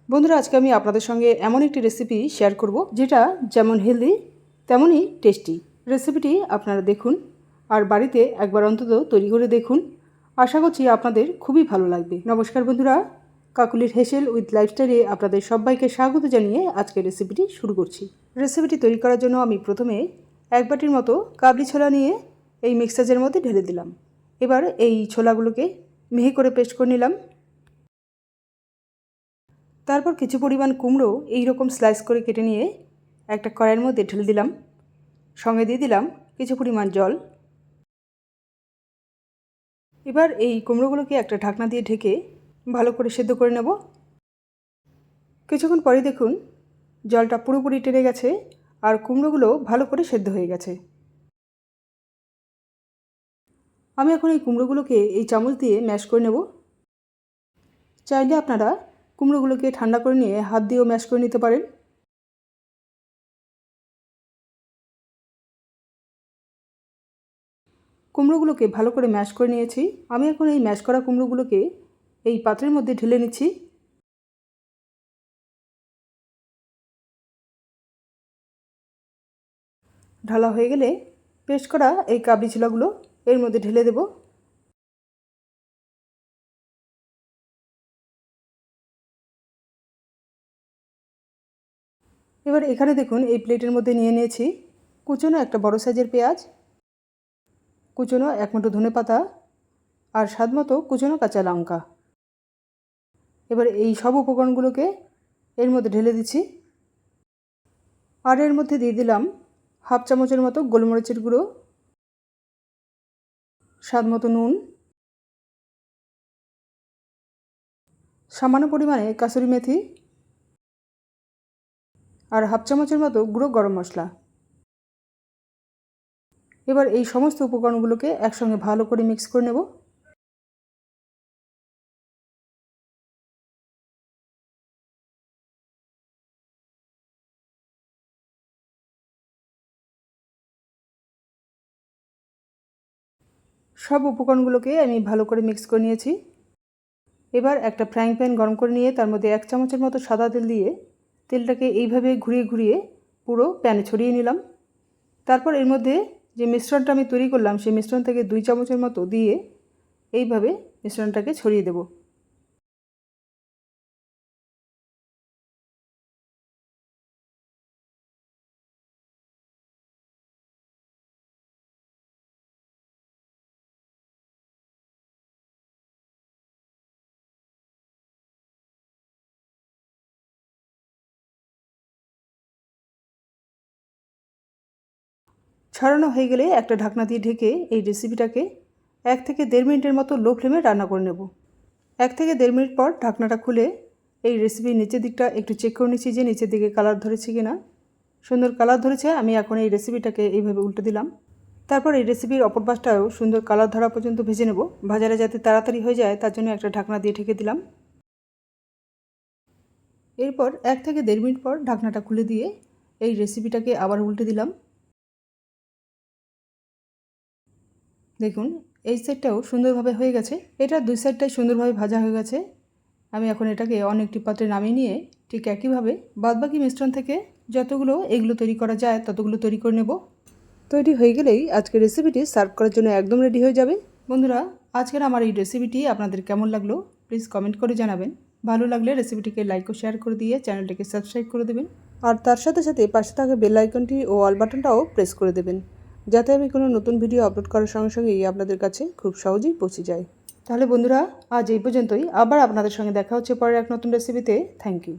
বন্ধুরা, আজকে আমি আপনাদের সঙ্গে এমন একটি রেসিপি শেয়ার করব যেটা যেমন হেলদি তেমনই টেস্টি। রেসিপিটি আপনারা দেখুন আর বাড়িতে একবার অন্তত তৈরি করে দেখুন। আশা করছি আপনাদের খুবই ভালো লাগবে। নমস্কার বন্ধুরা, কাকুলির হেসেল উইথ লাইফস্টাইলে আপনাদের সবাইকে স্বাগত জানিয়ে আজকের রেসিপিটি শুরু করছি। রেসিপিটি তৈরি করার জন্য আমি প্রথমে এক বাটির মতো কাবলি ছোলা নিয়ে এই মিক্সারের মধ্যে ঢেলে দিলাম। এবার এই ছোলাগুলোকে মিহি করে পেস্ট করে নিলাম। তারপর কিছু পরিমাণ কুমড়ো এই রকম স্লাইস করে কেটে নিয়ে একটা কড়াইয়ের মধ্যে ঢেলে দিলাম। সঙ্গে দিয়ে দিলাম কিছু পরিমাণ জল। এবার এই কুমড়োগুলোকে একটা ঢাকনা দিয়ে ঢেকে ভালো করে সেদ্ধ করে নেব। কিছুক্ষণ পরে দেখুন জলটা পুরোপুরি টেনে গেছে আর কুমড়োগুলো ভালো করে সেদ্ধ হয়ে গেছে। আমি এখন এই কুমড়োগুলোকে এই চামচ দিয়ে ম্যাশ করে নেব। চাইলে আপনারা কুমড়োগুলোকে ঠান্ডা করে নিয়ে হাত দিয়েও ম্যাশ করে নিতে পারেন। কুমড়োগুলোকে ভালো করে ম্যাশ করে নিয়েছি। আমি এখন এই ম্যাশ করা কুমড়োগুলোকে এই পাত্রের মধ্যে ঢেলে নিচ্ছি। ঢালা হয়ে গেলে পেস্ট করা এই কাবলি ছোলাগুলো এর মধ্যে ঢেলে দেব। এবার এখানে দেখুন এই প্লেটের মধ্যে নিয়ে নিয়েছি কুচনো একটা বড় সাইজের পেঁয়াজ, কুচনো এক মুঠো ধনেপাতা আর স্বাদমতো কুচনো কাঁচা লঙ্কা। এবার এই সব উপকরণগুলোকে এর মধ্যে ঢেলে দিচ্ছি। আর এর মধ্যে দিয়ে দিলাম হাফ চামচের মতো গোলমরিচের গুঁড়ো, স্বাদমতো নুন, সামান্য পরিমাণে কাসুরি মেথি আর হাফ চামচের মতো গুঁড়ো গরম মশলা। এবার এই সমস্ত উপকরণগুলোকে একসঙ্গে ভালো করে মিক্স করে নেব। সব উপকরণগুলোকে আমি ভালো করে মিক্স করে নিয়েছি। এবার একটা ফ্রাইং প্যান গরম করে নিয়ে তার মধ্যে এক চামচের মতো সাদা তেল দিয়ে তেলটাকে এইভাবে ঘুরিয়ে ঘুরিয়ে পুরো প্যানে ছড়িয়ে নিলাম। তারপর এর মধ্যে যে মিশ্রণটা আমি তৈরি করলাম সেই মিশ্রণ থেকে 2 চামচের মতো দিয়ে এইভাবে মিশ্রণটাকে ছড়িয়ে দেব। ছড়ানো হয়ে গেলে একটা ঢাকনা দিয়ে ঢেকে এই রেসিপিটাকে 1 থেকে 1.5 মিনিটের মতো লো ফ্লেমে রান্না করে নেব। 1 থেকে 1.5 মিনিট পর ঢাকনাটা খুলে এই রেসিপির নিচের দিকটা একটু চেক করে নিচ্ছি যে নিচের দিকে কালার ধরেছে কিনা। সুন্দর কালার ধরেছে। আমি এখন এই রেসিপিটাকে এইভাবে উল্টে দিলাম। তারপর এই রেসিপির অপর পাশটাও সুন্দর কালার ধরা পর্যন্ত ভেজে নেব। ভাজাটা যাতে তাড়াতাড়ি হয়ে যায় তার জন্য একটা ঢাকনা দিয়ে ঢেকে দিলাম। এরপর 1 থেকে 1.5 মিনিট পর ঢাকনাটা খুলে দিয়ে এই রেসিপিটাকে আবার উল্টে দিলাম। দেখুন এই সাইডটাও সুন্দরভাবে হয়ে গেছে। এটা 2 সাইডটাই সুন্দরভাবে ভাজা হয়ে গেছে। আমি এখন এটাকে অন্য একটি পাত্রে নামিয়ে নিয়ে ঠিক একইভাবে বাদবাকি মিশ্রণ থেকে যতগুলো এগুলো তৈরি করা যায় ততগুলো তৈরি করে নেব। তৈরি হয়ে গেলেই আজকের রেসিপিটি সার্ভ করার জন্য একদম রেডি হয়ে যাবে। বন্ধুরা, আজকের আমার এই রেসিপিটি আপনাদের কেমন লাগলো প্লিজ কমেন্ট করে জানাবেন। ভালো লাগলে রেসিপিটিকে লাইক ও শেয়ার করে দিয়ে চ্যানেলটিকে সাবস্ক্রাইব করে দেবেন আর তার সাথে সাথে পাশে থাকা বেল আইকনটি ও অল বাটনটাও প্রেস করে দেবেন যাতে আমি কোনো নতুন ভিডিও আপলোড করার সঙ্গে সঙ্গেই আপনাদের কাছে খুব সহজেই পৌঁছে যায়। তাহলে বন্ধুরা, আজ এই পর্যন্তই। আবার আপনাদের সঙ্গে দেখা হচ্ছে পরের এক নতুন রেসিপিতে। Thank you.